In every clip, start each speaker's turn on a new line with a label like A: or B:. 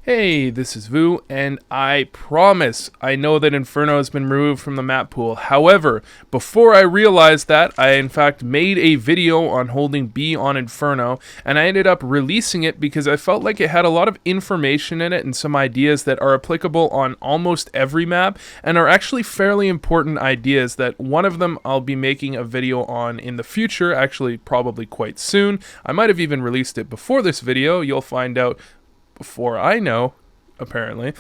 A: Hey, this is Vu, and I promise I know that Inferno has been removed from the map pool. However, before I realized that, I in fact made a video on holding B on Inferno, and I ended up releasing it because I felt like it had a lot of information in it and some ideas that are applicable on almost every map, and are actually fairly important ideas that one of them I'll be making a video on in the future, actually probably quite soon. I might have even released it before this video. You'll find out before I know, apparently,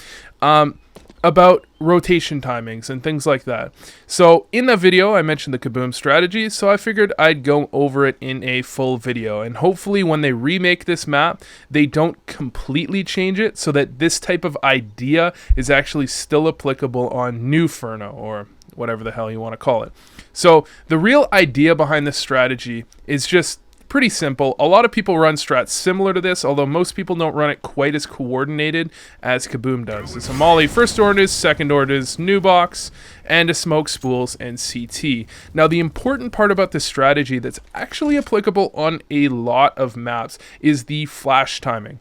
A: about rotation timings and things like that. So in the video, I mentioned the Kabum strategy, so I figured I'd go over it in a full video. And hopefully when they remake this map, they don't completely change it so that this type of idea is actually still applicable on New Ferno, or whatever the hell you want to call it. So the real idea behind this strategy is just pretty simple. A lot of people run strats similar to this, although most people don't run it quite as coordinated as Kabum does. It's a molly first orders, second orders, new box, and a smoke spools and CT. Now the important part about this strategy that's actually applicable on a lot of maps is the flash timing.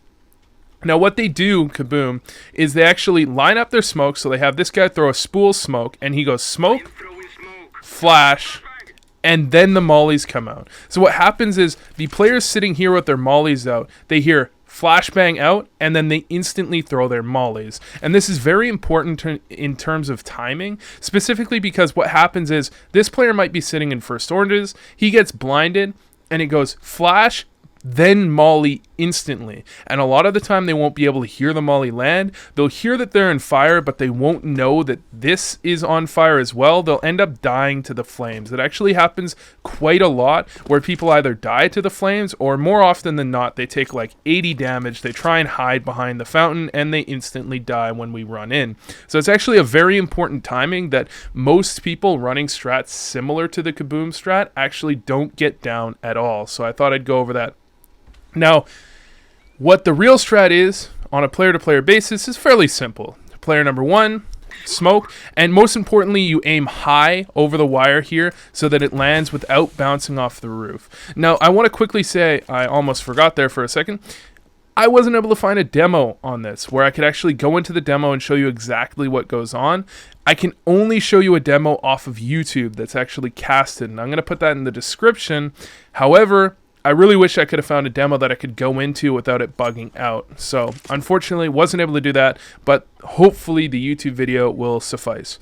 A: Now what they do, Kabum, is they actually line up their smoke, so they have this guy throw a spool smoke, and he goes smoke, flash, and then the mollies come out. So what happens is the players sitting here with their mollies out, they hear flashbang out, and then they instantly throw their mollies. And this is very important in terms of timing, specifically because what happens is this player might be sitting in first oranges, he gets blinded, and it goes flash, then molly instantly. And a lot of the time they won't be able to hear the molly land. They'll hear that they're in fire, but they won't know that this is on fire as well. They'll end up dying to the flames. It actually happens quite a lot where people either die to the flames, or more often than not, they take like 80 damage. They try and hide behind the fountain, and they instantly die when we run in. So it's actually a very important timing that most people running strats similar to the Kabum strat actually don't get down at all. So I thought I'd go over that. Now, what the real strat is on a player-to-player basis is fairly simple. Player number one, smoke, and most importantly, you aim high over the wire here so that it lands without bouncing off the roof. Now, I want to quickly say, I almost forgot there for a second, I wasn't able to find a demo on this where I could actually go into the demo and show you exactly what goes on. I can only show you a demo off of YouTube that's actually casted, and I'm going to put that in the description. However, I really wish I could have found a demo that I could go into without it bugging out. So, unfortunately, wasn't able to do that, but hopefully the YouTube video will suffice.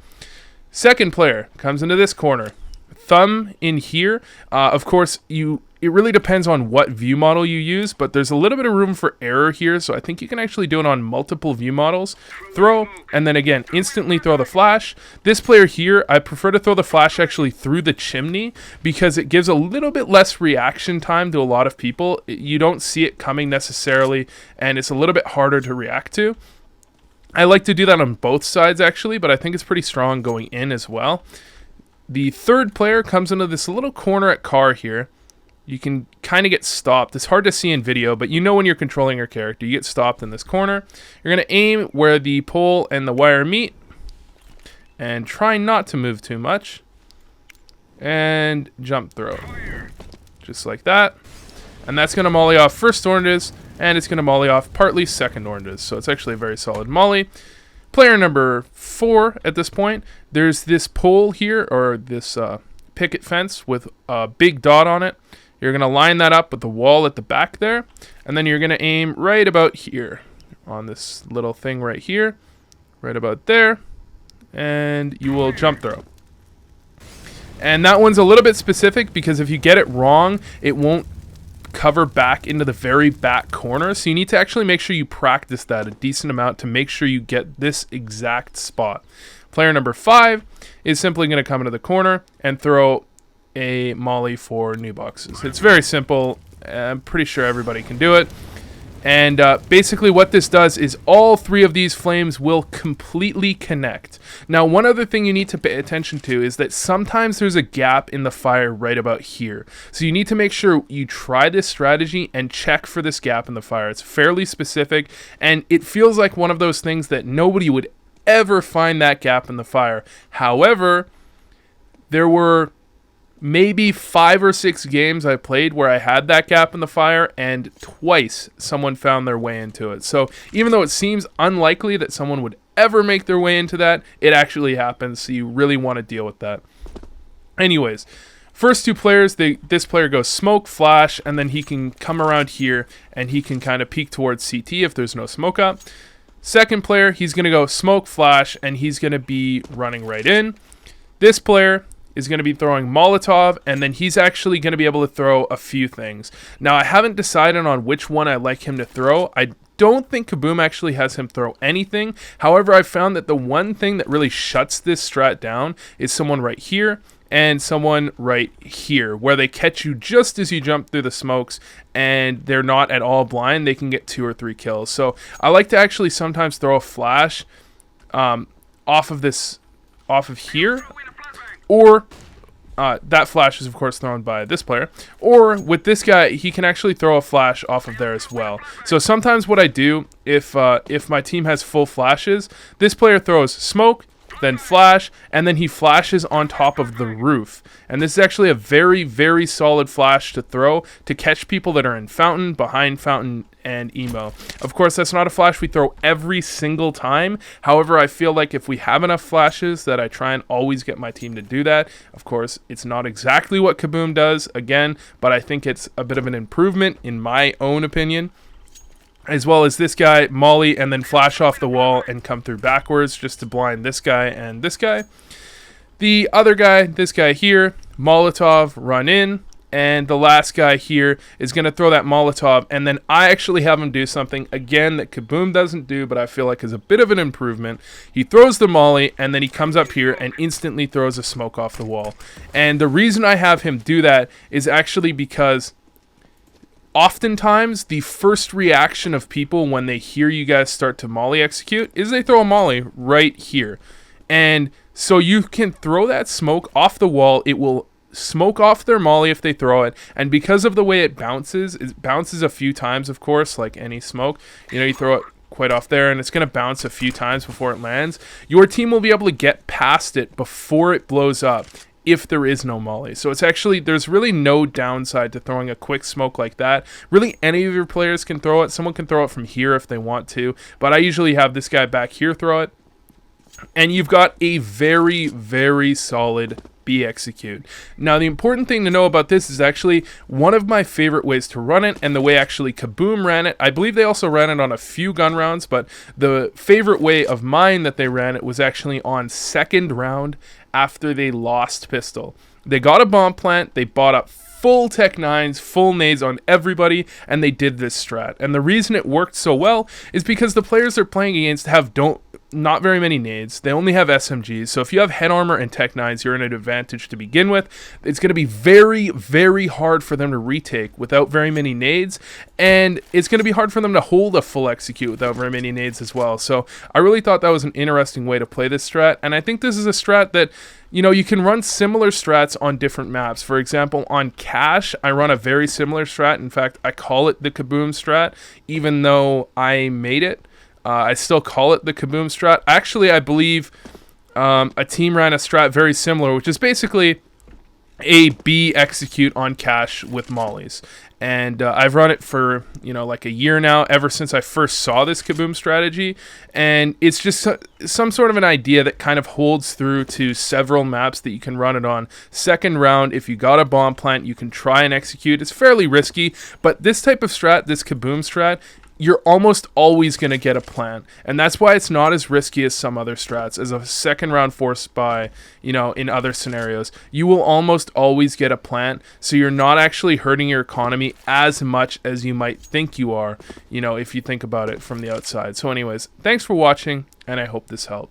A: Second player comes into this corner. Thumb in here. Of course, it really depends on what view model you use, but there's a little bit of room for error here, so I think you can actually do it on multiple view models. Throw, and then again, instantly throw the flash. This player here, I prefer to throw the flash actually through the chimney because it gives a little bit less reaction time to a lot of people. You don't see it coming necessarily, and it's a little bit harder to react to. I like to do that on both sides actually, but I think it's pretty strong going in as well. The third player comes into this little corner at car here. You can kind of get stopped. It's hard to see in video, but you know when you're controlling your character, you get stopped in this corner. You're going to aim where the pole and the wire meet, and try not to move too much. And jump throw. Just like that. And that's going to molly off first oranges, and it's going to molly off partly second oranges. So it's actually a very solid molly. Player number 4 at this point, there's this pole here, or this picket fence with a big dot on it. You're going to line that up with the wall at the back there, and then you're going to aim right about here on this little thing right here, right about there, and you will jump throw. And that one's a little bit specific because if you get it wrong, it won't cover back into the very back corner, so you need to actually make sure you practice that a decent amount to make sure you get this exact spot. Player number 5 is simply going to come into the corner and throw a molly for new boxes. It's very simple. I'm pretty sure everybody can do it. And basically what this does is all 3 of these flames will completely connect. Now, one other thing you need to pay attention to is that sometimes there's a gap in the fire right about here. So you need to make sure you try this strategy and check for this gap in the fire. It's fairly specific, and it feels like one of those things that nobody would ever find that gap in the fire. However, there were maybe 5 or 6 games I played where I had that gap in the fire, and twice someone found their way into it. So even though it seems unlikely that someone would ever make their way into that, it actually happens, so you really want to deal with that. Anyways, first 2 players, this player goes smoke, flash, and then he can come around here and he can kind of peek towards CT if there's no smoke up. Second player, he's going to go smoke, flash, and he's going to be running right in. This player is going to be throwing Molotov, and then he's actually going to be able to throw a few things. Now, I haven't decided on which one I like him to throw. I don't think Kabum actually has him throw anything. However, I found that the one thing that really shuts this strat down is someone right here and someone right here, where they catch you just as you jump through the smokes and they're not at all blind. They can get 2 or 3 kills. So I like to actually sometimes throw a flash off of here, or that flash is of course thrown by this player, or with this guy, he can actually throw a flash off of there as well. So sometimes what I do, if my team has full flashes, this player throws smoke, then flash, and then he flashes on top of the roof. And this is actually a very, very solid flash to throw to catch people that are in fountain, behind fountain, and emo. Of course, that's not a flash we throw every single time. However, I feel like if we have enough flashes that I try and always get my team to do that. Of course, it's not exactly what Kabum does, again, but I think it's a bit of an improvement in my own opinion. As well as this guy, molly, and then flash off the wall and come through backwards just to blind this guy and this guy. The other guy, this guy here, Molotov, run in, and the last guy here is going to throw that Molotov, and then I actually have him do something, again, that Kabum doesn't do, but I feel like is a bit of an improvement. He throws the molly, and then he comes up here and instantly throws a smoke off the wall. And the reason I have him do that is actually because oftentimes the first reaction of people when they hear you guys start to molly execute is they throw a molly right here. And so you can throw that smoke off the wall. It will smoke off their molly if they throw it, and because of the way it bounces a few times, of course, like any smoke. You throw it quite off there and it's going to bounce a few times before it lands. Your team will be able to get past it before it blows up if there is no molly. So it's actually, there's really no downside to throwing a quick smoke like that. Really, any of your players can throw it. Someone can throw it from here if they want to, but I usually have this guy back here throw it. And you've got a very, very solid B execute. Now, the important thing to know about this is actually one of my favorite ways to run it, and the way actually Kabum ran it. I believe they also ran it on a few gun rounds, but the favorite way of mine that they ran it was actually on second round after they lost pistol. They got a bomb plant, they bought up full Tech 9s, full nades on everybody, and they did this strat. And the reason it worked so well is because the players they're playing against not very many nades. They only have SMGs. So if you have head armor and Tech 9s, you're in an advantage to begin with. It's going to be very, very hard for them to retake without very many nades. And it's going to be hard for them to hold a full execute without very many nades as well. So I really thought that was an interesting way to play this strat. And I think this is a strat that, you can run similar strats on different maps. For example, on Cache, I run a very similar strat. In fact, I call it the Kabum strat, even though I made it. I still call it the Kabum strat. Actually, I believe a team ran a strat very similar, which is basically a B execute on Cache with mollies. And I've run it for, like a year now, ever since I first saw this Kabum strategy. And it's just some sort of an idea that kind of holds through to several maps that you can run it on. Second round, if you got a bomb plant, you can try and execute. It's fairly risky, but this type of strat, this Kabum strat, you're almost always going to get a plant. And that's why it's not as risky as some other strats. As a second round force buy, in other scenarios, you will almost always get a plant. So you're not actually hurting your economy as much as you might think you are, if you think about it from the outside. So anyways, thanks for watching, and I hope this helped.